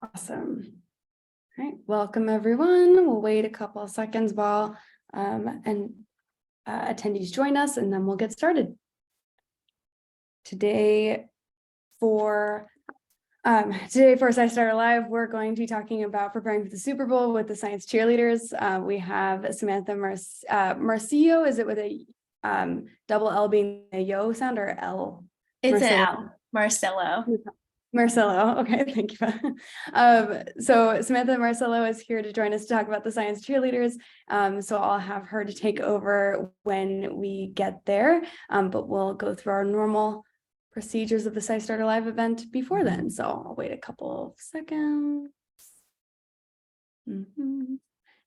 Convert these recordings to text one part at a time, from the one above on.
Awesome. All right, welcome everyone. We'll wait a couple of seconds while attendees join us, and then we'll get started. Today for SciStarter Live, we're going to be talking about preparing for the Super Bowl with the Science Cheerleaders. We have Samantha Marsillo. Is it with a double L being a yo sound or L? It's an L. Marsillo. Marsillo. Okay, thank you. So Samantha Marsillo is here to join us to talk about the Science Cheerleaders. So I'll have her to take over when we get there, but we'll go through our normal procedures of the SciStarter Live event before then. So I'll wait a couple of seconds. And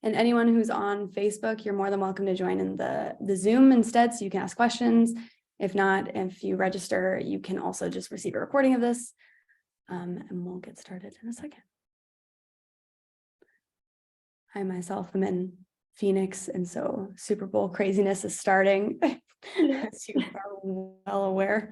anyone who's on Facebook, you're more than welcome to join in the Zoom instead, so you can ask questions. If not, if you register, you can also just receive a recording of this. And we'll get started in a second. I myself am in Phoenix, and so Super Bowl craziness is starting, as you are well aware.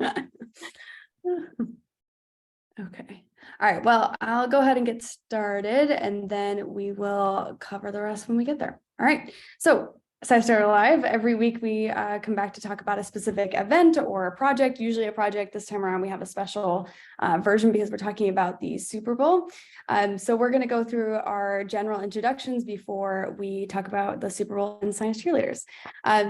Okay. All right. Well, I'll go ahead and get started, and then we will cover the rest when we get there. All right. So SciStarter Live, every week we come back to talk about a specific event or a project, usually a project. This time around, we have a special version because we're talking about the Super Bowl. So we're going to go through our general introductions before we talk about the Super Bowl and Science Cheerleaders.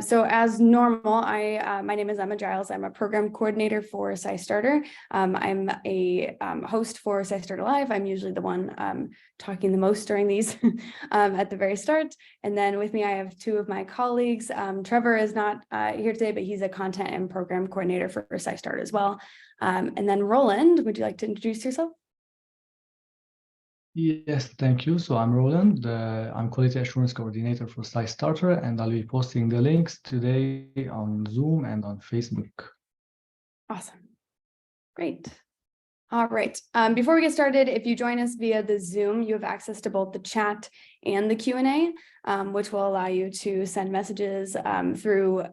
So as normal, my name is Emma Giles. I'm a program coordinator for SciStarter. I'm a host for SciStarter Live. I'm usually the one talking the most during these at the very start. And then with me, I have two of my colleagues. Trevor is not here today, but he's a content and program coordinator for SciStarter as well. And then Roland, would you like to introduce yourself? Yes, thank you. So I'm Roland. I'm Quality Assurance Coordinator for SciStarter, and I'll be posting the links today on Zoom and on Facebook. Awesome. Great. All right. Before we get started, if you join us via the Zoom, you have access to both the chat and the Q&A, which will allow you to send messages through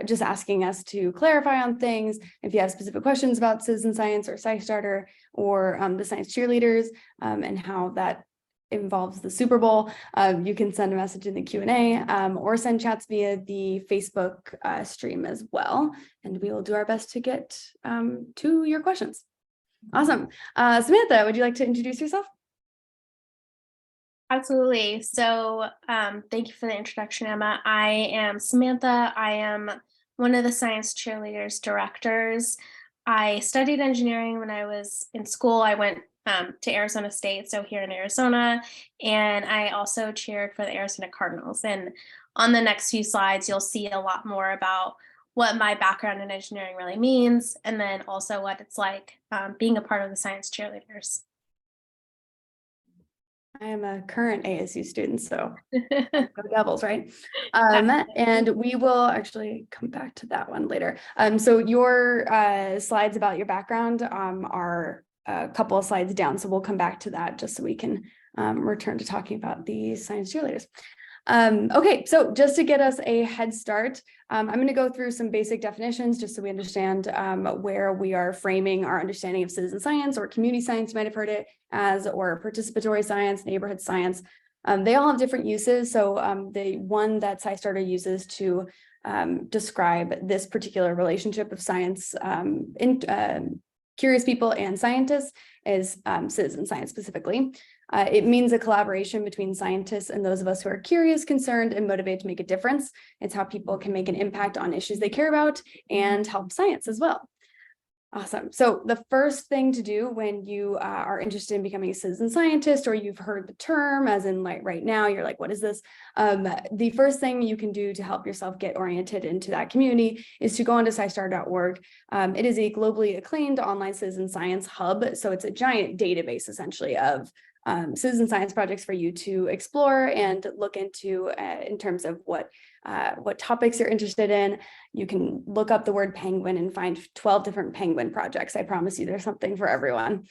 just asking us to clarify on things. If you have specific questions about citizen science or SciStarter or the Science Cheerleaders and how that involves the Super Bowl, you can send a message in the Q&A or send chats via the Facebook stream as well. And we will do our best to get to your questions. Awesome. Samantha, would you like to introduce yourself? Absolutely. So thank you for the introduction, Emma. I am Samantha. I am one of the Science Cheerleaders directors. I studied engineering when I was in school. I went to Arizona State, so here in Arizona, and I also cheered for the Arizona Cardinals. And on the next few slides, you'll see a lot more about what my background in engineering really means, and then also what it's like being a part of the Science Cheerleaders. I am a current ASU student, so go Devils, right? And we will actually come back to that one later. So your slides about your background are a couple of slides down, so we'll come back to that just so we can return to talking about the Science Cheerleaders. Okay, so just to get us a head start, I'm going to go through some basic definitions just so we understand where we are framing our understanding of citizen science or community science, you might have heard it as, or participatory science, neighborhood science. They all have different uses. So the one that SciStarter uses to describe this particular relationship of science, curious people and scientists is citizen science specifically. It means a collaboration between scientists and those of us who are curious, concerned, and motivated to make a difference. It's how people can make an impact on issues they care about and help science as well. Awesome. So the first thing to do when you are interested in becoming a citizen scientist, or you've heard the term as in like right now, you're like, what is this? The first thing you can do to help yourself get oriented into that community is to go onto SciStarter.org. It is a globally acclaimed online citizen science hub. So it's a giant database essentially of citizen science projects for you to explore and look into in terms of what topics you're interested in. You can look up the word penguin and find 12 different penguin projects. I promise you there's something for everyone.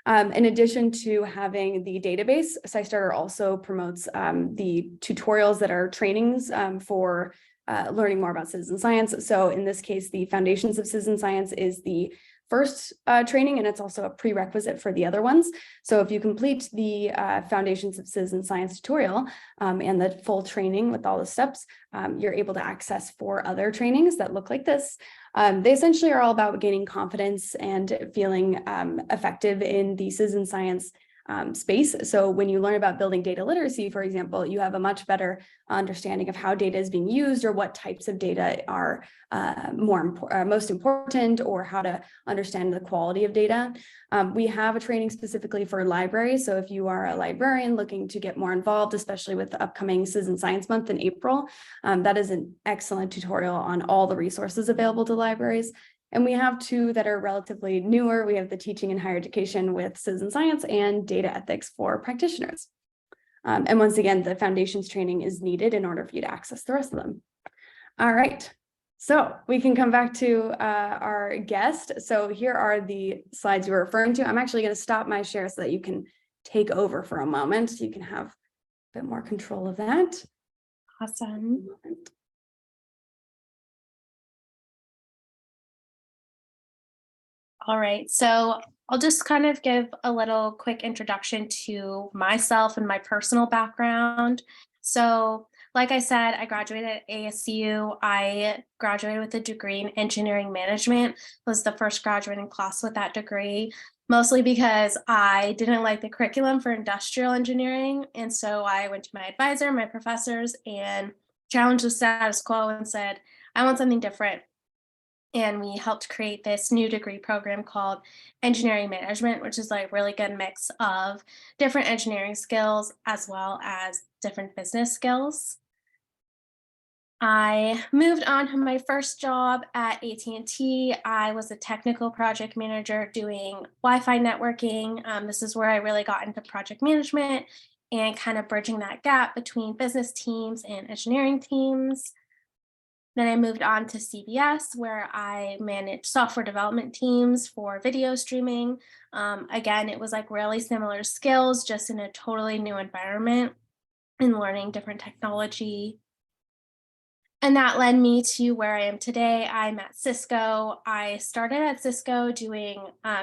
In addition to having the database, SciStarter also promotes the tutorials that are trainings for learning more about citizen science. So in this case, the Foundations of Citizen Science is the first training, and it's also a prerequisite for the other ones. So if you complete the Foundations of Citizen Science tutorial and the full training with all the steps, you're able to access 4 other trainings that look like this. They essentially are all about gaining confidence and feeling effective in the citizen science space. So when you learn about building data literacy, for example, you have a much better understanding of how data is being used or what types of data are most important, or how to understand the quality of data. We have a training specifically for libraries. So if you are a librarian looking to get more involved, especially with the upcoming Citizen Science Month in April, that is an excellent tutorial on all the resources available to libraries. And we have 2 that are relatively newer. We have the Teaching in Higher Education with Citizen Science and Data Ethics for Practitioners. And once again, the foundations training is needed in order for you to access the rest of them. All right, so we can come back to our guest. So here are the slides you were referring to. I'm actually going to stop my share so that you can take over for a moment. So you can have a bit more control of that. Awesome. All right, so I'll just kind of give a little quick introduction to myself and my personal background. So, like I said, I graduated at ASU. I graduated with a degree in engineering management, was the first graduating class with that degree, mostly because I didn't like the curriculum for industrial engineering. And so I went to my advisor, my professors, and challenged the status quo and said, I want something different. And we helped create this new degree program called engineering management, which is like really good mix of different engineering skills as well as different business skills. I moved on to my first job at AT&T. I was a technical project manager doing Wi-Fi networking. This is where I really got into project management and kind of bridging that gap between business teams and engineering teams. Then I moved on to CBS, where I managed software development teams for video streaming. Again, it was like really similar skills, just in a totally new environment and learning different technology. And that led me to where I am today. I'm at Cisco. I started at Cisco doing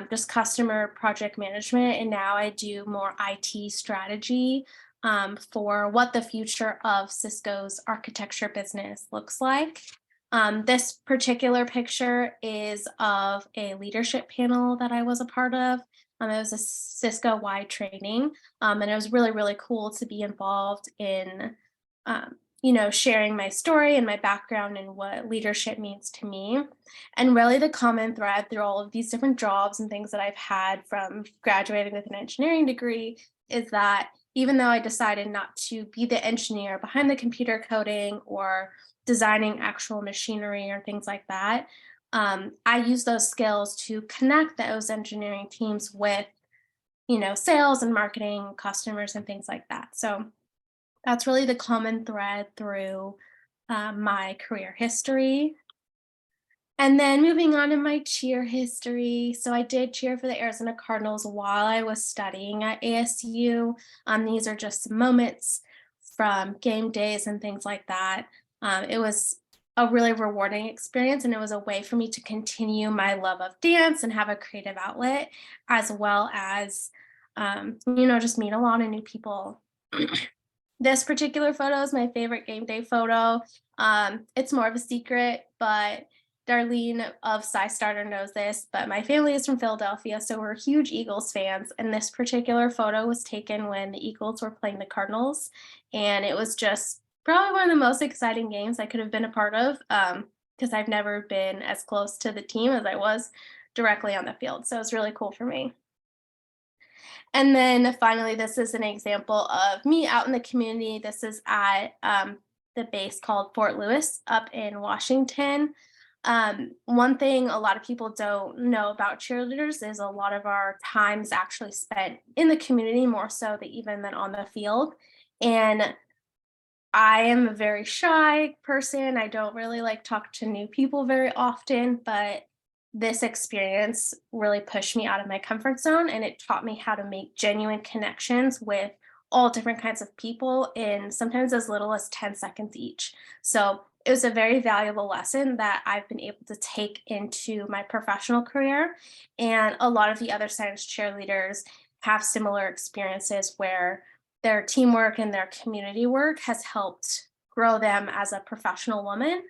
just customer project management, and now I do more IT strategy for what the future of Cisco's architecture business looks like. This particular picture is of a leadership panel that I was a part of. It was a Cisco-wide training, and it was really, really cool to be involved in sharing my story and my background and what leadership means to me. And really the common thread through all of these different jobs and things that I've had from graduating with an engineering degree is that even though I decided not to be the engineer behind the computer coding or designing actual machinery or things like that, I use those skills to connect those engineering teams with, sales and marketing, customers, and things like that. So that's really the common thread through my career history. And then moving on in my cheer history. So I did cheer for the Arizona Cardinals while I was studying at ASU. These are just some moments from game days and things like that. It was a really rewarding experience, and it was a way for me to continue my love of dance and have a creative outlet, as well as, just meet a lot of new people. This particular photo is my favorite game day photo. It's more of a secret, but Darlene of SciStarter knows this, but my family is from Philadelphia, so we're huge Eagles fans. And this particular photo was taken when the Eagles were playing the Cardinals. And it was just probably one of the most exciting games I could have been a part of, because I've never been as close to the team as I was directly on the field. So it's really cool for me. And then finally, this is an example of me out in the community. This is at the base called Fort Lewis up in Washington. One thing a lot of people don't know about cheerleaders is a lot of our time is actually spent in the community, more so even than on the field. And I am a very shy person. I don't really like talk to new people very often, but this experience really pushed me out of my comfort zone, and it taught me how to make genuine connections with all different kinds of people in sometimes as little as 10 seconds each. So it was a very valuable lesson that I've been able to take into my professional career. And a lot of the other science cheerleaders have similar experiences where their teamwork and their community work has helped grow them as a professional woman.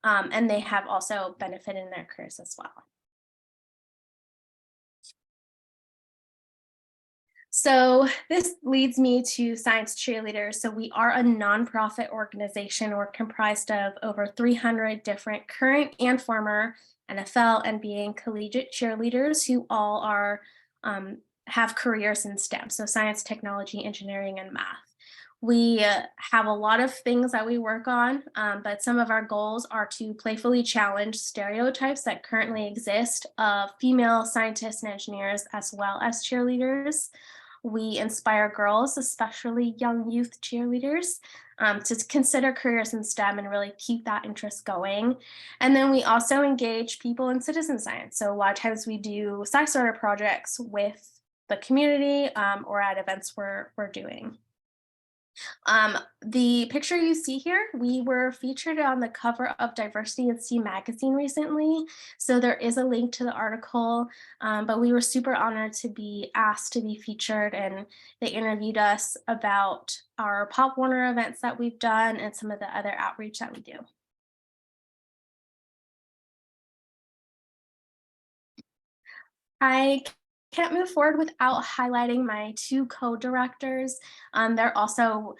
And they have also benefited in their careers as well. So this leads me to Science Cheerleaders. So we are a nonprofit organization. We're comprised of over 300 different current and former NFL, NBA, and collegiate cheerleaders who all are have careers in STEM, so science, technology, engineering, and math. We have a lot of things that we work on, but some of our goals are to playfully challenge stereotypes that currently exist of female scientists and engineers as well as cheerleaders. We inspire girls, especially young youth cheerleaders, to consider careers in STEM and really keep that interest going. And then we also engage people in citizen science. So a lot of times we do SciStarter projects with the community or at events we're doing. The picture you see here, we were featured on the cover of Diversity at Sea magazine recently. So there is a link to the article, but we were super honored to be asked to be featured, and they interviewed us about our Pop Warner events that we've done and some of the other outreach that we do. I can't move forward without highlighting my two co-directors. They're also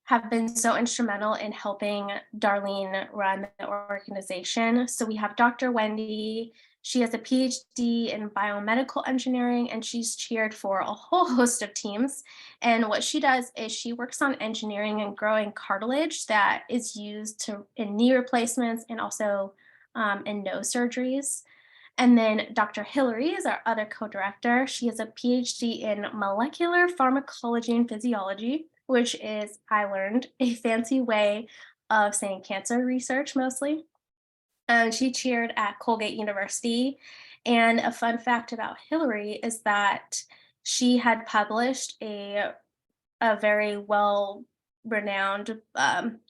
have been so instrumental in helping Darlene run the organization. So we have Dr. Wendy. She has a PhD in biomedical engineering, and she's cheered for a whole host of teams. And what she does is she works on engineering and growing cartilage that is used in knee replacements and also in nose surgeries. And then Dr. Hillary is our other co-director. She has a PhD in molecular pharmacology and physiology, which is, I learned, a fancy way of saying cancer research mostly. And she cheered at Colgate University. And a fun fact about Hillary is that she had published a very well-renowned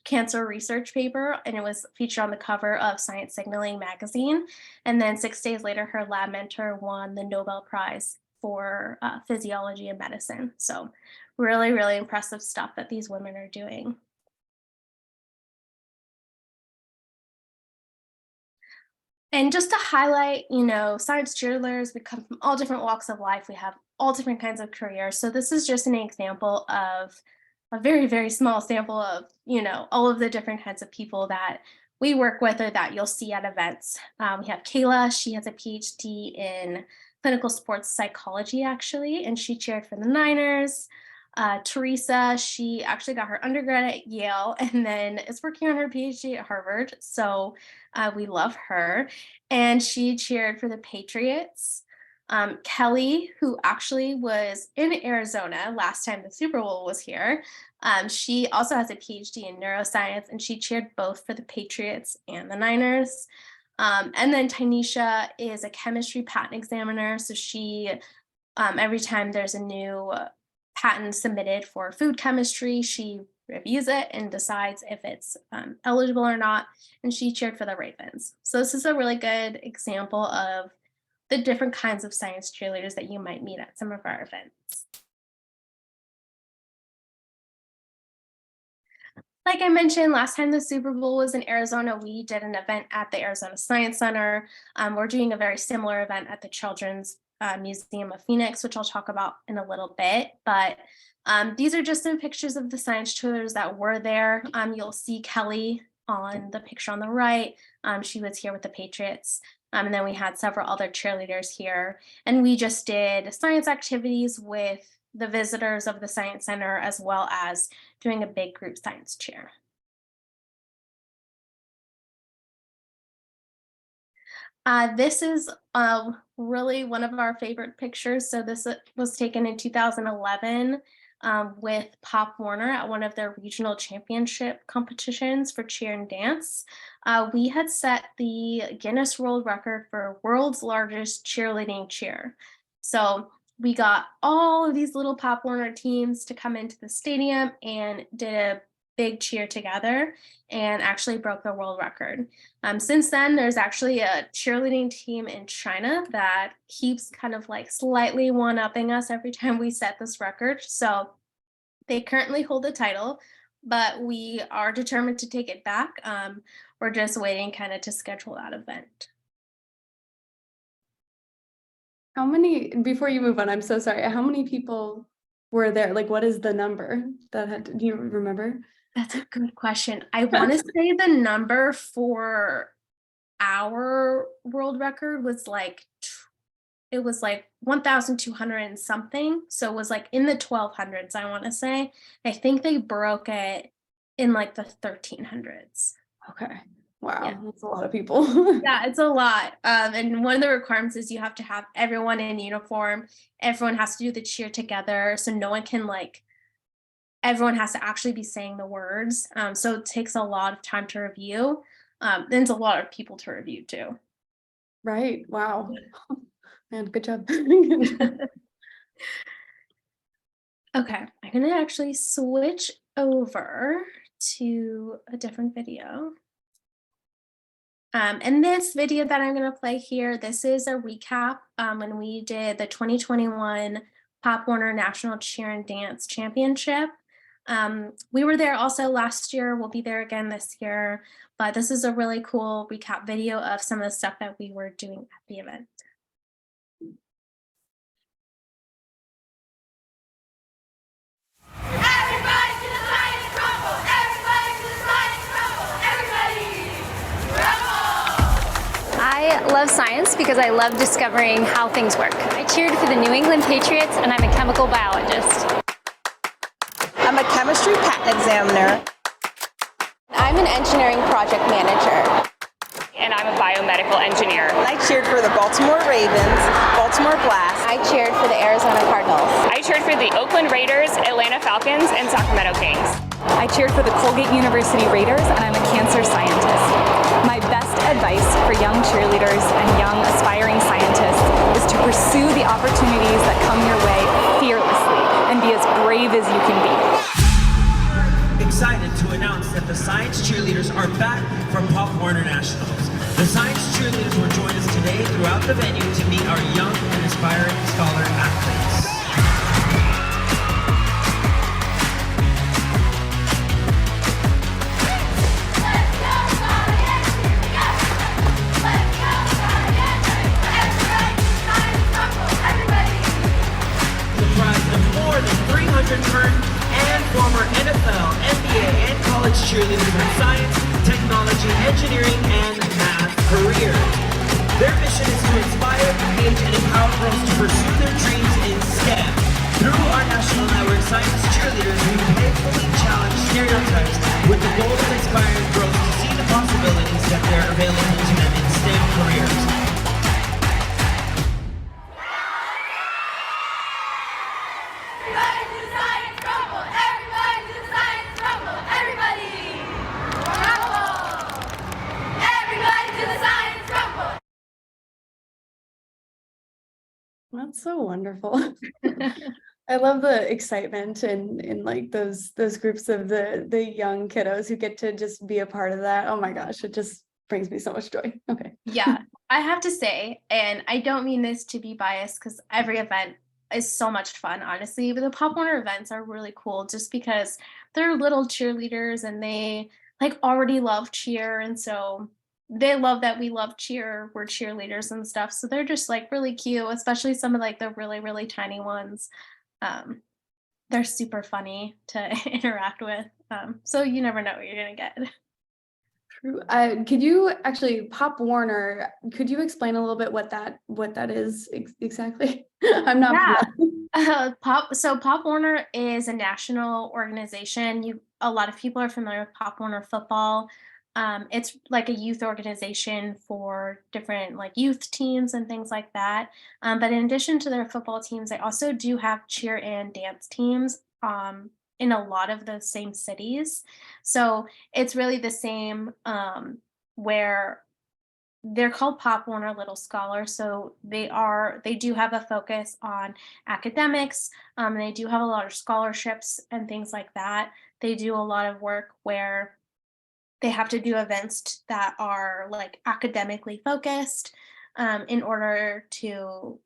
cancer research paper, and it was featured on the cover of Science Signaling magazine. And then 6 days later, her lab mentor won the Nobel Prize for physiology and medicine. So really, really impressive stuff that these women are doing. And just to highlight, science cheerleaders, we come from all different walks of life. We have all different kinds of careers. So this is just an example of a very, very small sample of, all of the different kinds of people that we work with or that you'll see at events. We have Kayla. She has a PhD in clinical sports psychology, actually, and she cheered for the Niners. Teresa, she actually got her undergrad at Yale and then is working on her PhD at Harvard. So we love her. And she cheered for the Patriots. Kelly, who actually was in Arizona last time the Super Bowl was here, she also has a PhD in neuroscience, and she cheered both for the Patriots and the Niners. And then Tynesha is a chemistry patent examiner. So she, every time there's a new patent submitted for food chemistry, she reviews it and decides if it's eligible or not. And she cheered for the Ravens. So this is a really good example of the different kinds of science cheerleaders that you might meet at some of our events. Like I mentioned, last time the Super Bowl was in Arizona, we did an event at the Arizona Science Center. We're doing a very similar event at the Children's Museum of Phoenix, which I'll talk about in a little bit. But these are just some pictures of the science cheerleaders that were there. You'll see Kelly on the picture on the right. She was here with the Patriots. And then we had several other cheerleaders here. And we just did science activities with the visitors of the Science Center, as well as doing a big group science cheer. This is really one of our favorite pictures. So this was taken in 2011 with Pop Warner at one of their regional championship competitions for cheer and dance. We had set the Guinness World Record for world's largest cheerleading cheer. So we got all of these little Pop Warner teams to come into the stadium and did a big cheer together and actually broke the world record. Since then, there's actually a cheerleading team in China that keeps kind of like slightly one-upping us every time we set this record. So they currently hold the title, but we are determined to take it back. We're just waiting kind of to schedule that event. How many, before you move on, I'm so sorry, how many people were there? Like, what is the number that had, do you remember? That's a good question. I want to say the number for our world record was like, it was like 1,200 and something. So it was like in the 1,200s, I want to say. I think they broke it in like the 1,300s. Okay. Wow, Yeah. that's a lot of people. Yeah, it's a lot. And one of the requirements is you have to have everyone in uniform. Everyone has to do the cheer together. So no one can like, everyone has to actually be saying the words. So it takes a lot of time to review. Then it's a lot of people to review too. Right. Wow. Man, good job. Okay, I'm gonna actually switch over to a different video. And this video that I'm gonna play here, this is a recap when we did the 2021 Pop Warner National Cheer and Dance Championship. We were there also last year, we'll be there again this year, but this is a really cool recap video of some of the stuff that we were doing at the event. I love science because I love discovering how things work. I cheered for the New England Patriots and I'm a chemical biologist. I'm a chemistry patent examiner. I'm an engineering project manager. And I'm a biomedical engineer. I cheered for the Baltimore Ravens, Baltimore Blast. I cheered for the Arizona Cardinals. I cheered for the Oakland Raiders, Atlanta Falcons, and Sacramento Kings. I cheered for the Colgate University Raiders, and I'm a cancer scientist. My best advice for young cheerleaders and young aspiring scientists is to pursue the opportunities that come your way fearlessly and be as brave as you can be. Excited to announce that the Science Cheerleaders are back from Pop Warner Nationals. The Science Cheerleaders will join us today throughout the venue to meet our young and aspiring scholar athletes. Comprised of more than 300 current and former NFL, NBA, and college cheerleaders with science, technology, engineering, and math careers. Their mission is to inspire, engage, and empower girls to pursue their dreams in STEM. Through our national network, Science Cheerleaders, we playfully challenge stereotypes with the goal of inspiring girls to see the possibilities that are available to them in STEM careers. That's so wonderful. I love the excitement and like those groups of the young kiddos who get to just be a part of that. Oh my gosh, it just brings me so much joy. Okay. Yeah, I have to say, and I don't mean this to be biased because every event is so much fun, honestly, but the Pop Warner events are really cool just because they're little cheerleaders and they like already love cheer. And so they love that we love cheer, we're cheerleaders and stuff. So they're just like really cute, especially some of like the really, really tiny ones. They're super funny to interact with. So you never know what you're gonna get. True. Could you actually, Pop Warner, could you explain a little bit what that is exactly? I'm not. Yeah. Pop Warner is a national organization. A lot of people are familiar with Pop Warner football. It's like a youth organization for different like youth teams and things like that. But in addition to their football teams, they also do have cheer and dance teams in a lot of the same cities. So it's really the same where they're called Pop Warner Little Scholars. So they do have a focus on academics. They do have a lot of scholarships and things like that. they do a lot of work where they have to do events that are like academically focused in order to,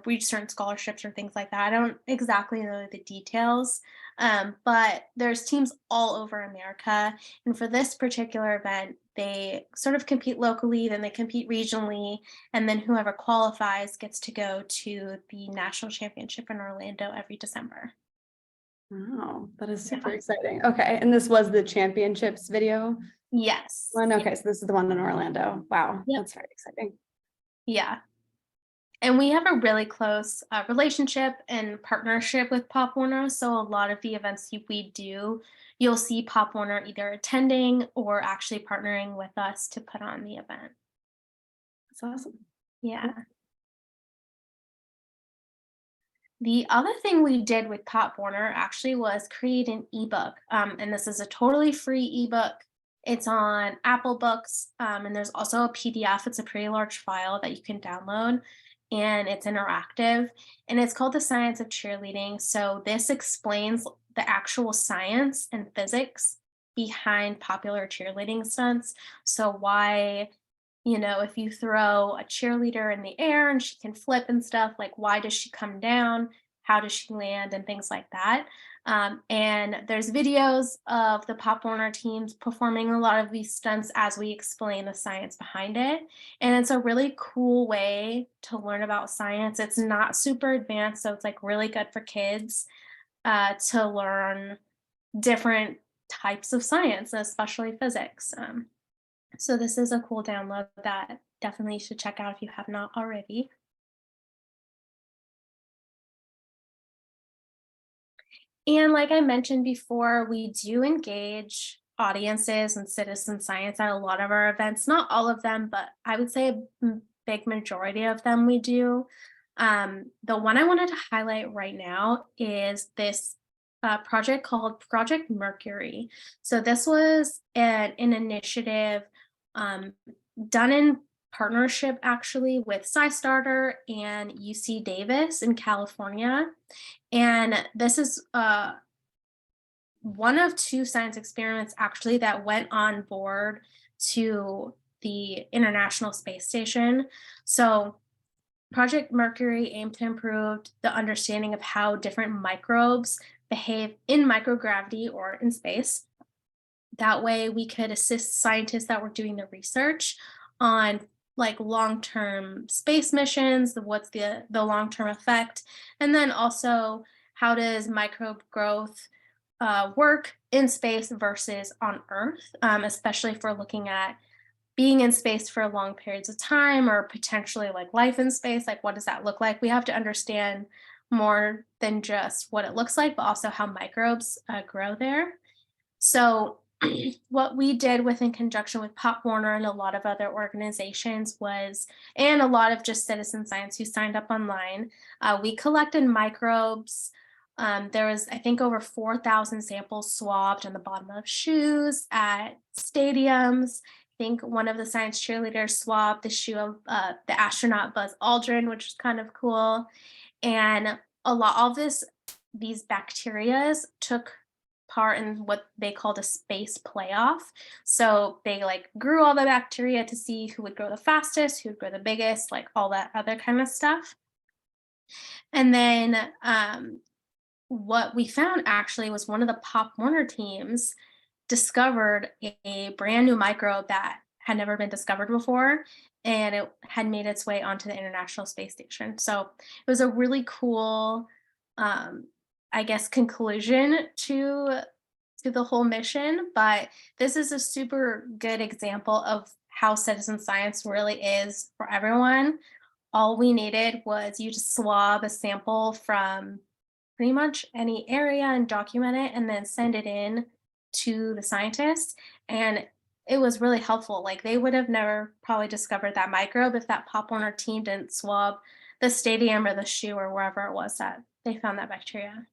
reach certain scholarships or things like that. I don't exactly know the details, but there's teams all over America. And for this particular event, they sort of compete locally, then they compete regionally, and then whoever qualifies gets to go to the national championship in Orlando every December. Wow, that is super Yeah. exciting. Okay, and this was the championships video Yes. one. Okay, so this is the one in Orlando. Wow, Yep. that's very exciting. Yeah. And we have a really close relationship and partnership with Pop Warner. So a lot of the events we do, you'll see Pop Warner either attending or actually partnering with us to put on the event. That's awesome. Yeah. The other thing we did with Pop Warner actually was create an ebook. And this is a totally free ebook. It's on Apple Books. And there's also a PDF. It's a pretty large file that you can download. And it's interactive. And it's called The Science of Cheerleading. So this explains the actual science and physics behind popular cheerleading stunts. So why, if you throw a cheerleader in the air and she can flip and stuff, like why does she come down? How does she land and things like that? And there's videos of the Pop Warner teams performing a lot of these stunts as we explain the science behind it. And it's a really cool way to learn about science. It's not super advanced, so it's like really good for kids to learn different types of science, especially physics. So this is a cool download that definitely you should check out if you have not already. And like I mentioned before, we do engage audiences and citizen science at a lot of our events. Not all of them, but I would say a big majority of them we do. The one I wanted to highlight right now is this project called Project Mercury. So this was an initiative done in partnership actually with SciStarter and UC Davis in California. And this is one of two science experiments actually that went on board to the International Space Station. So Project Mercury aimed to improve the understanding of how different microbes behave in microgravity or in space. That way we could assist scientists that were doing the research on like long-term space missions, what's the long-term effect, and then also how does microbe growth work in space versus on Earth, especially if we're looking at being in space for long periods of time or potentially like life in space, like what does that look like? We have to understand more than just what it looks like, but also how microbes grow there. So what we did in conjunction with Pop Warner and a lot of other organizations and a lot of just citizen science who signed up online, we collected microbes. There was, I think, over 4,000 samples swabbed on the bottom of shoes at stadiums. I think one of the Science Cheerleaders swabbed the shoe of the astronaut Buzz Aldrin, which was kind of cool. And a lot of these bacteria took part in what they called a space playoff. So they like grew all the bacteria to see who would grow the fastest, who would grow the biggest, like all that other kind of stuff. And then what we found actually was one of the Pop Warner teams discovered a brand new microbe that had never been discovered before, and it had made its way onto the International Space Station. So it was a really cool I guess, conclusion to the whole mission, but this is a super good example of how citizen science really is for everyone. All we needed was you to swab a sample from pretty much any area and document it and then send it in to the scientists. And it was really helpful. Like they would have never probably discovered that microbe if that Pop Warner team didn't swab the stadium or the shoe or wherever it was that they found that bacteria.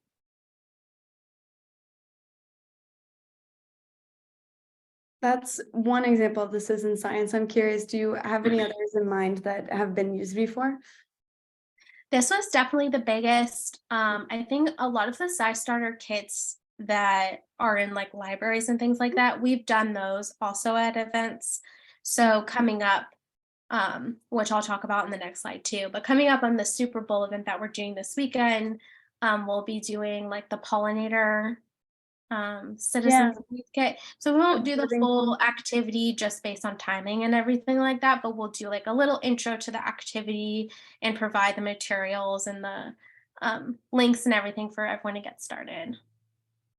That's one example of the citizen science. I'm curious, do you have any others in mind that have been used before? This was definitely the biggest. I think a lot of the SciStarter kits that are in like libraries and things like that. We've done those also at events. So coming up, which I'll talk about in the next slide too, but coming up on the Super Bowl event that we're doing this weekend, we'll be doing like the pollinator citizens kit. So we won't do the full activity just based on timing and everything like that, but we'll do like a little intro to the activity and provide the materials and the links and everything for everyone to get started.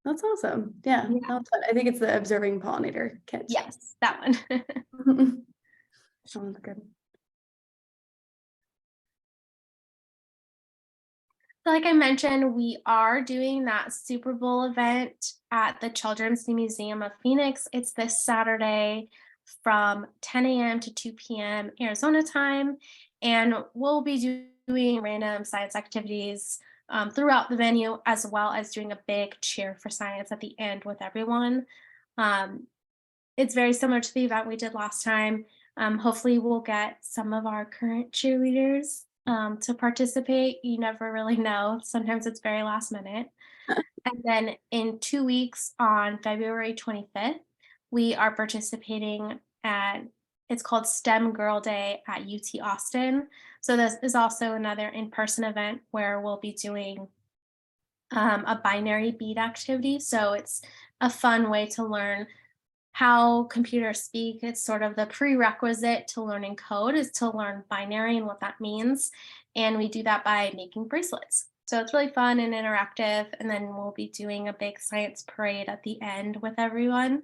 That's awesome. Yeah, that's fun. I think it's the observing pollinator kit. Yes, that one. Sounds good. Like I mentioned, we are doing that Super Bowl event at the Children's Museum of Phoenix. It's this Saturday from 10 a.m. to 2 p.m. Arizona time. And we'll be doing random science activities throughout the venue, as well as doing a big cheer for science at the end with everyone. It's very similar to the event we did last time. Hopefully we'll get some of our current cheerleaders to participate. You never really know. Sometimes it's very last minute. And then in 2 weeks on February 25th, we are participating at, it's called STEM Girl Day at UT Austin. So this is also another in-person event where we'll be doing a binary bead activity. So it's a fun way to learn how computers speak. It's sort of the prerequisite to learning code is to learn binary and what that means. And we do that by making bracelets. So it's really fun and interactive. And then we'll be doing a big science parade at the end with everyone.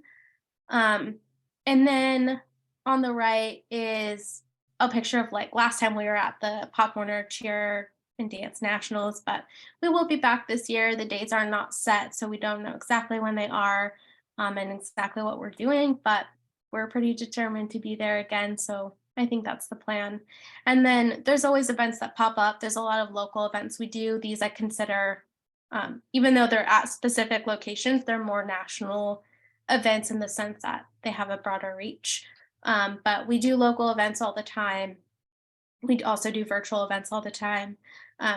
And then on the right is a picture of like last time we were at the Pop Warner Cheer and Dance Nationals, but we will be back this year. The dates are not set, so we don't know exactly when they are. And exactly what we're doing, but we're pretty determined to be there again. So I think that's the plan. And then there's always events that pop up. There's a lot of local events we do. These I consider, even though they're at specific locations, they're more national events in the sense that they have a broader reach. But we do local events all the time. We also do virtual events all the time.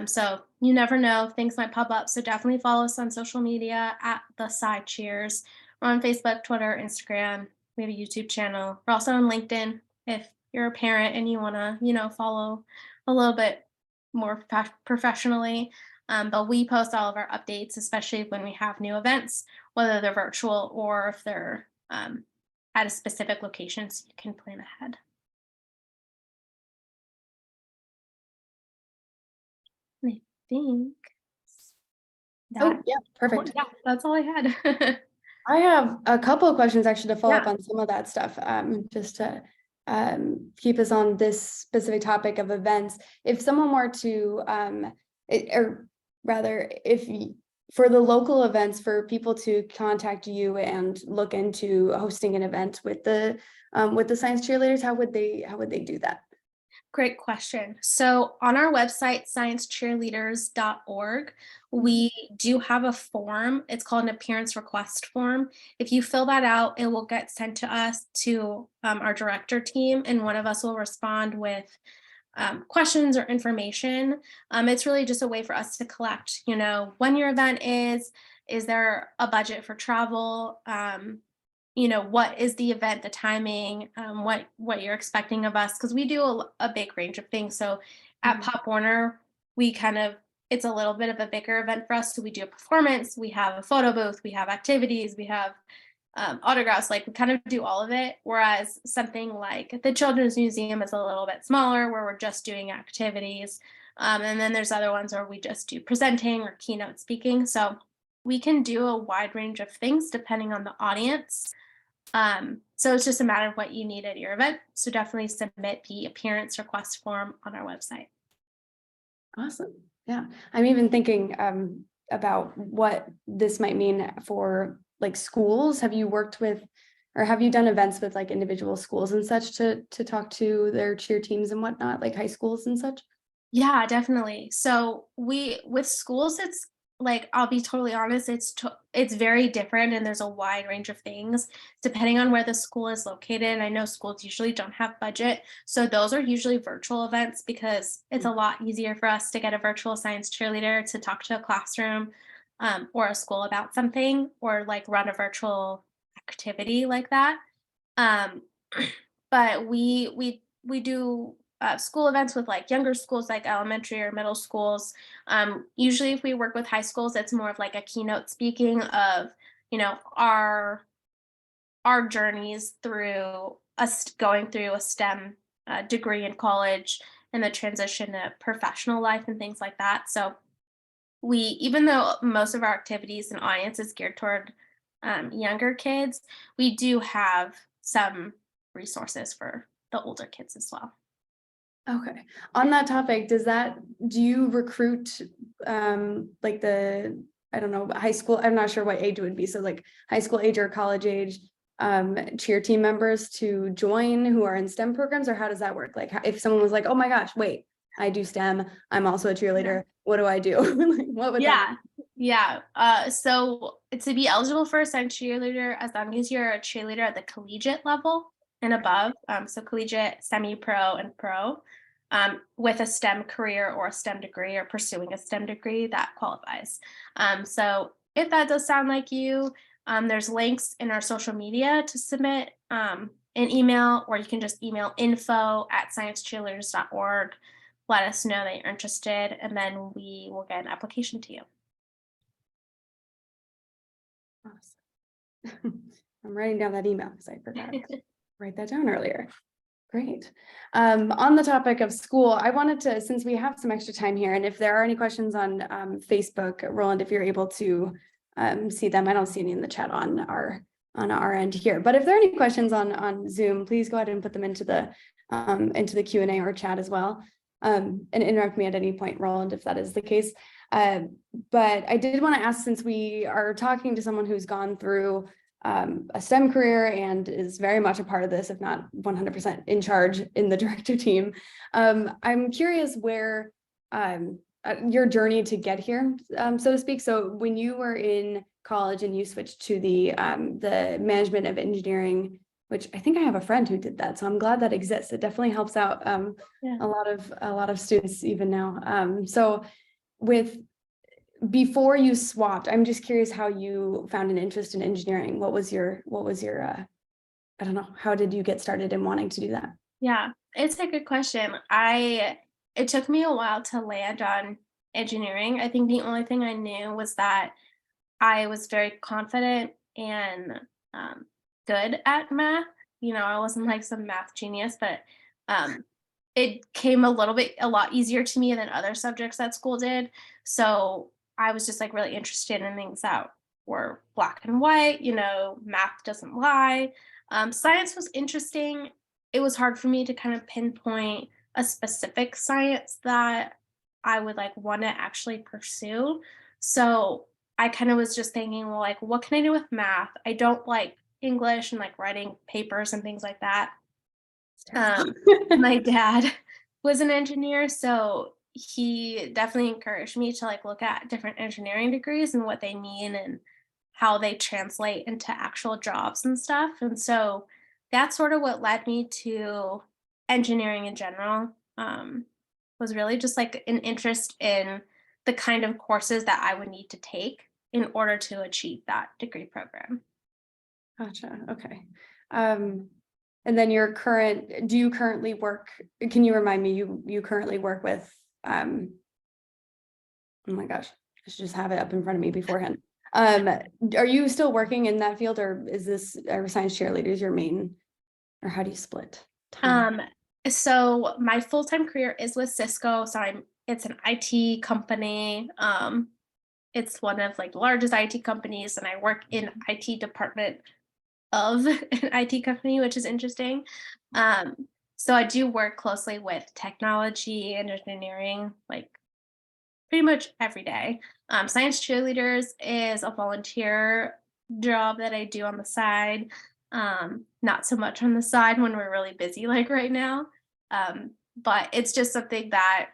So you never know, things might pop up. So definitely follow us on social media at the SciCheers. We're on Facebook, Twitter, Instagram. We have a YouTube channel. We're also on LinkedIn if you're a parent and you want to, follow a little bit more professionally. But we post all of our updates, especially when we have new events, whether they're virtual or if they're at a specific location, so you can plan ahead. I think perfect. Yeah, that's all I had. I have a couple of questions actually to follow up on some of that stuff, just to keep us on this specific topic of events. If someone were to, or rather, for the local events, for people to contact you and look into hosting an event with the Science Cheerleaders, how would they do that? Great question. So on our website, sciencecheerleaders.org, we do have a form. It's called an appearance request form. If you fill that out, it will get sent to us to our director team, and one of us will respond with questions or information. It's really just a way for us to collect, when your event is there a budget for travel? What is the event, the timing, what you're expecting of us, because we do a big range of things. So at Pop Warner, it's a little bit of a bigger event for us. So we do a performance, we have a photo booth, we have activities, we have autographs, like we kind of do all of it. Whereas something like the Children's Museum is a little bit smaller, where we're just doing activities. And then there's other ones where we just do presenting or keynote speaking. So we can do a wide range of things depending on the audience. So it's just a matter of what you need at your event. So definitely submit the appearance request form on our website. Awesome. Yeah. I'm even thinking about what this might mean for like schools. Have you worked with, or have you done events with like individual schools and such to talk to their cheer teams and whatnot, like high schools and such? Yeah, definitely. So with schools, it's like, I'll be totally honest, it's very different, and there's a wide range of things depending on where the school is located. I know schools usually don't have budget, so those are usually virtual events because it's a lot easier for us to get a virtual science cheerleader to talk to a classroom. or a school about something, or like run a virtual activity like that. But we do school events with like younger schools, like elementary or middle schools. Usually if we work with high schools, it's more of like a keynote speaking of, you know, our journeys through us going through a STEM degree in college and the transition to professional life and things like that. So we, even though most of our activities and audience is geared toward younger kids, we do have some resources for the older kids as well. Okay. On that topic, do you recruit like I don't know, high school, I'm not sure what age it would be. So like high school age or college age cheer team members to join who are in STEM programs, or how does that work? Like if someone was like, oh my gosh, wait, I do STEM, I'm also a cheerleader, what do I do? Like, what would that be? Yeah. So to be eligible for a Science Cheerleader, as long as you're a cheerleader at the collegiate level and above, so collegiate, semi-pro, and pro, with a STEM career or a STEM degree or pursuing a STEM degree, that qualifies. So if that does sound like you, there's links in our social media to submit an email, or you can just email info@sciencecheerleaders.org. Let us know that you're interested, and then we will get an application to you. Awesome. I'm writing down that email because I forgot to write that down earlier. Great. On the topic of school, I wanted to, since we have some extra time here, and if there are any questions on Facebook, Roland, if you're able to see them, I don't see any in the chat on our end here, but if there are any questions on Zoom, please go ahead and put them into the Q&A or chat as well, and interrupt me at any point, Roland, if that is the case. But I did want to ask, since we are talking to someone who's gone through a STEM career and is very much a part of this, if not 100% in charge in the director team, I'm curious where your journey to get here, so to speak. So when you were in college and you switched to the management of engineering, which I think I have a friend who did that, so I'm glad that exists. It definitely helps out Yeah. a lot of students even now. So before you swapped, I'm just curious how you found an interest in engineering. What was your I don't know, how did you get started in wanting to do that? Yeah, it's a good question. It took me a while to land on engineering. I think the only thing I knew was that I was very confident and good at math. You know, I wasn't like some math genius, but it came a lot easier to me than other subjects at school did. So I was just like really interested in things that were black and white, you know, math doesn't lie. Science was interesting. It was hard for me to kind of pinpoint a specific science that I would like want to actually pursue. So I kind of was just thinking, well, like, what can I do with math? I don't like English and like writing papers and things like that. My dad was an engineer, so he definitely encouraged me to like look at different engineering degrees and what they mean and how they translate into actual jobs and stuff. And so that's sort of what led me to engineering in general. Was really just like an interest in the kind of courses that I would need to take in order to achieve that degree program. Gotcha. Okay. And then do you currently work, can you remind me, you currently work with, oh my gosh, I should just have it up in front of me beforehand. Are you still working in that field, or are Science Cheerleaders your main, or how do you split time? So my full-time career is with Cisco. So it's an IT company. It's one of like the largest IT companies, and I work in IT department of an IT company, which is interesting. So I do work closely with technology and engineering, like pretty much every day. Science Cheerleaders is a volunteer job that I do on the side. Not so much on the side when we're really busy like right now. But it's just something that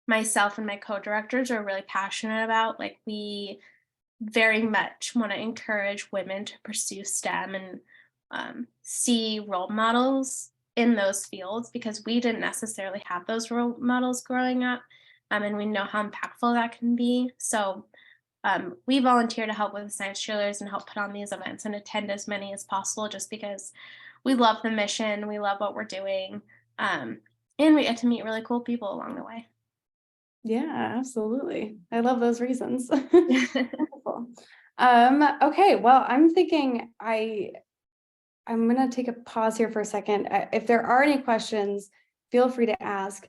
myself and my co-directors are really passionate about. Like, we very much want to encourage women to pursue STEM and see role models in those fields, because we didn't necessarily have those role models growing up, and we know how impactful that can be. So we volunteer to help with the Science Cheerleaders and help put on these events and attend as many as possible, just because we love the mission, we love what we're doing, and we get to meet really cool people along the way. Yeah, absolutely. I love those reasons. Wonderful. Okay, well, I'm thinking I'm gonna take a pause here for a second. If there are any questions, feel free to ask.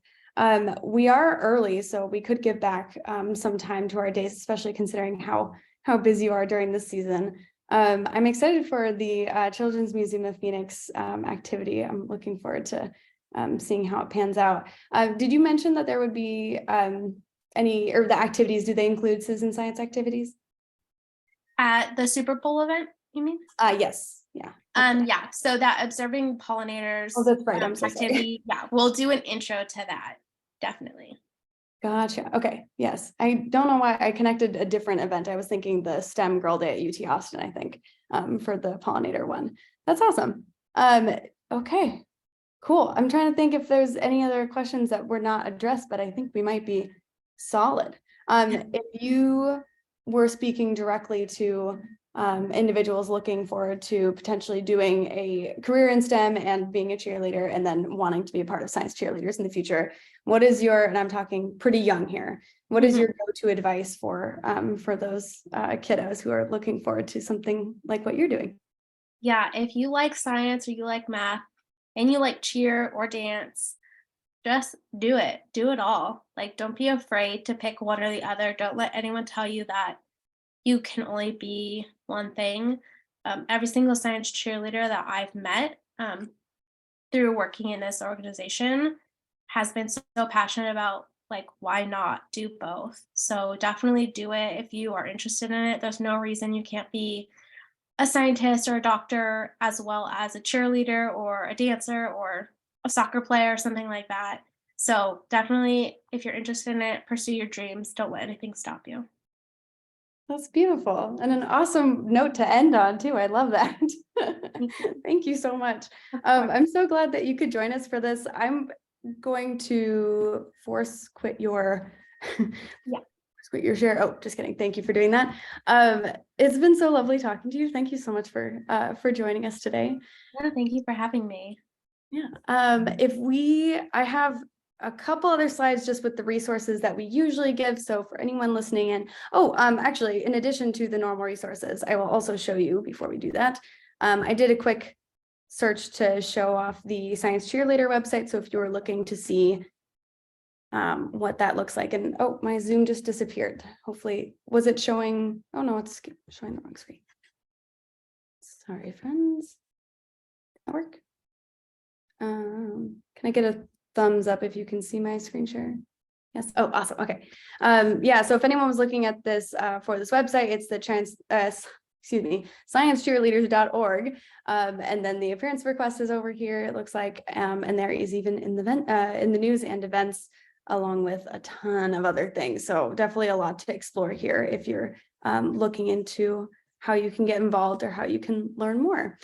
We are early, so we could give back some time to our days, especially considering how busy you are during this season. I'm excited for the Children's Museum of Phoenix activity. I'm looking forward to seeing how it pans out. Did you mention that there would be any, or the activities, do they include citizen science activities? At the Super Bowl event, you mean? Yes, yeah. Yeah, so that observing pollinators Oh, that's right. I'm so sorry. activity, yeah, we'll do an intro to that, definitely. Gotcha. Okay. Yes. I don't know why I connected a different event. I was thinking the STEM Girl Day at UT Austin, I think, for the pollinator one. That's awesome. Okay, cool. I'm trying to think if there's any other questions that were not addressed, but I think we might be solid. If you were speaking directly to individuals looking forward to potentially doing a career in STEM and being a cheerleader and then wanting to be a part of Science Cheerleaders in the future, what is your, and I'm talking pretty young here, what is your go-to advice for those kiddos who are looking forward to something like what you're doing? Yeah, if you like science or you like math and you like cheer or dance, just do it all. Like, don't be afraid to pick one or the other. Don't let anyone tell you that you can only be one thing. Every single science cheerleader that I've met through working in this organization has been so passionate about, like, why not do both? So definitely do it if you are interested in it. There's no reason you can't be a scientist or a doctor as well as a cheerleader or a dancer or a soccer player or something like that. So definitely, if you're interested in it, pursue your dreams. Don't let anything stop you. That's beautiful and an awesome note to end on too. I love that. Thank you so much. I'm so glad that you could join us for this. I'm going to force quit your quit your share. Oh, just kidding. Thank you for doing that. It's been so lovely talking to you. Thank you so much for joining us today. Yeah, thank you for having me. Yeah. I have a couple other slides just with the resources that we usually give. So for anyone listening in, actually, in addition to the normal resources, I will also show you before we do that. I did a quick search to show off the Science Cheerleader website. So if you were looking to see what that looks like, and oh, my Zoom just disappeared. Hopefully, was it showing? Oh no, it's showing the wrong screen. Sorry, friends. Did that work? Can I get a thumbs up if you can see my screen share? Yes. Oh, awesome. Okay. Yeah. So if anyone was looking at this for this website, it's the sciencecheerleaders.org. And then the appearance request is over here, it looks like, and there is even in the news and events, along with a ton of other things. So definitely a lot to explore here if you're looking into how you can get involved or how you can learn more.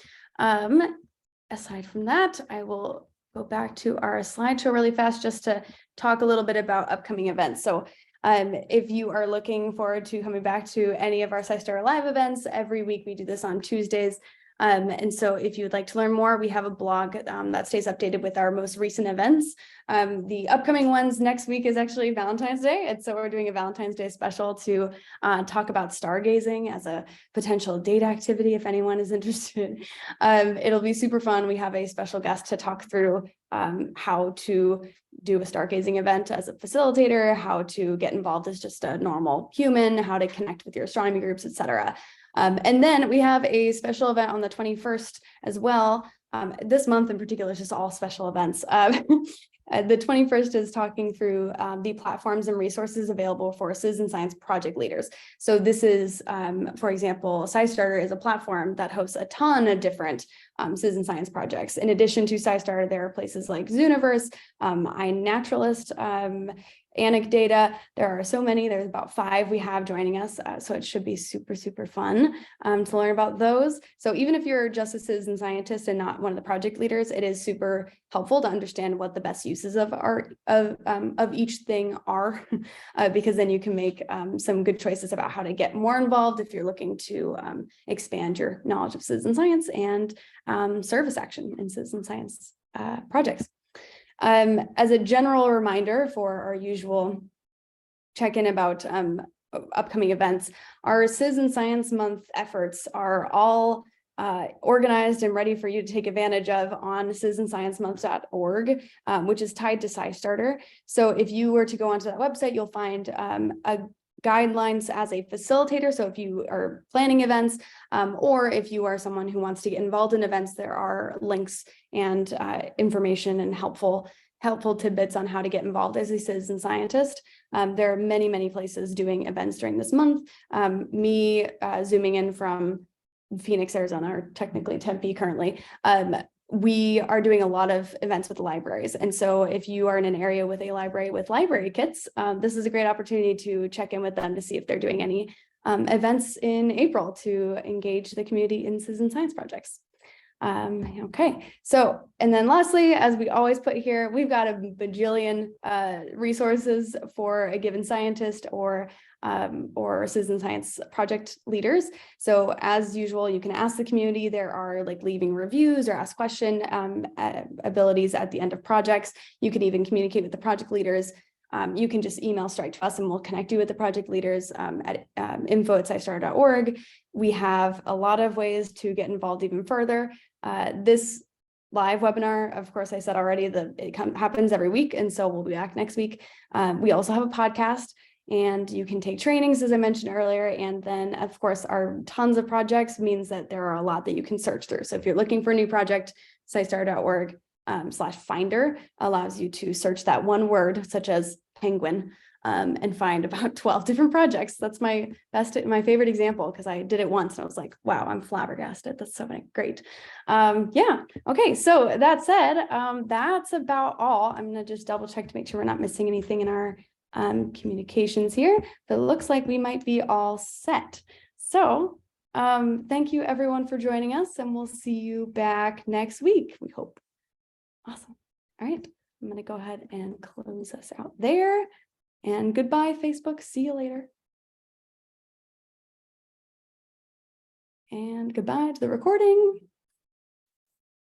Aside from that, I will go back to our slideshow really fast just to talk a little bit about upcoming events. So if you are looking forward to coming back to any of our SciStarter Live events, every week we do this on Tuesdays. And so if you would like to learn more, we have a blog that stays updated with our most recent events. The upcoming ones next week is actually Valentine's Day. And so we're doing a Valentine's Day special to talk about stargazing as a potential date activity if anyone is interested. It'll be super fun. We have a special guest to talk through how to do a stargazing event as a facilitator, how to get involved as just a normal human, how to connect with your astronomy groups, etc. And then we have a special event on the 21st as well. This month in particular is just all special events. The 21st is talking through the platforms and resources available for citizen science project leaders. So this is, for example, SciStarter is a platform that hosts a ton of different citizen science projects. In addition to SciStarter, there are places like Zooniverse, iNaturalist, anecdata. There are so many, there's about 5 we have joining us. So it should be super, super fun to learn about those. So even if you're just a citizen scientist and not one of the project leaders, it is super helpful to understand what the best uses of each thing are, because then you can make some good choices about how to get more involved if you're looking to expand your knowledge of citizen science and service action in citizen science projects. As a general reminder for our usual check-in about upcoming events, our Citizen Science Month efforts are all organized and ready for you to take advantage of on citizensciencemonth.org, which is tied to SciStarter. So if you were to go onto that website, you'll find guidelines as a facilitator. So if you are planning events, or if you are someone who wants to get involved in events, there are links and information and helpful tidbits on how to get involved as a citizen scientist. There are many, many places doing events during this month. Me zooming in from Phoenix, Arizona, or technically Tempe currently, we are doing a lot of events with the libraries. And so if you are in an area with a library with library kits, this is a great opportunity to check in with them to see if they're doing any events in April to engage the community in citizen science projects. Okay, so, and then lastly, as we always put here, we've got a bajillion resources for a given scientist or citizen science project leaders. So as usual, you can ask the community. There are like leaving reviews or ask question abilities at the end of projects. You can even communicate with the project leaders. You can just email straight to us and we'll connect you with the project leaders at info@scistarter.org. We have a lot of ways to get involved even further. This live webinar, of course, I said already that it happens every week, and so we'll be back next week. We also have a podcast, and you can take trainings, as I mentioned earlier, and then, of course, our tons of projects means that there are a lot that you can search through. So if you're looking for a new project, scistarter.org /finder allows you to search that one word, such as penguin, and find about 12 different projects. That's my favorite example, because I did it once and I was like, wow, I'm flabbergasted. That's so great. Yeah. Okay. So that said, that's about all. I'm going to just double check to make sure we're not missing anything in our communications here, but it looks like we might be all set. So thank you everyone for joining us, and we'll see you back next week, we hope. Awesome. All right. I'm going to go ahead and close us out there. And goodbye, Facebook. See you later. And goodbye to the recording.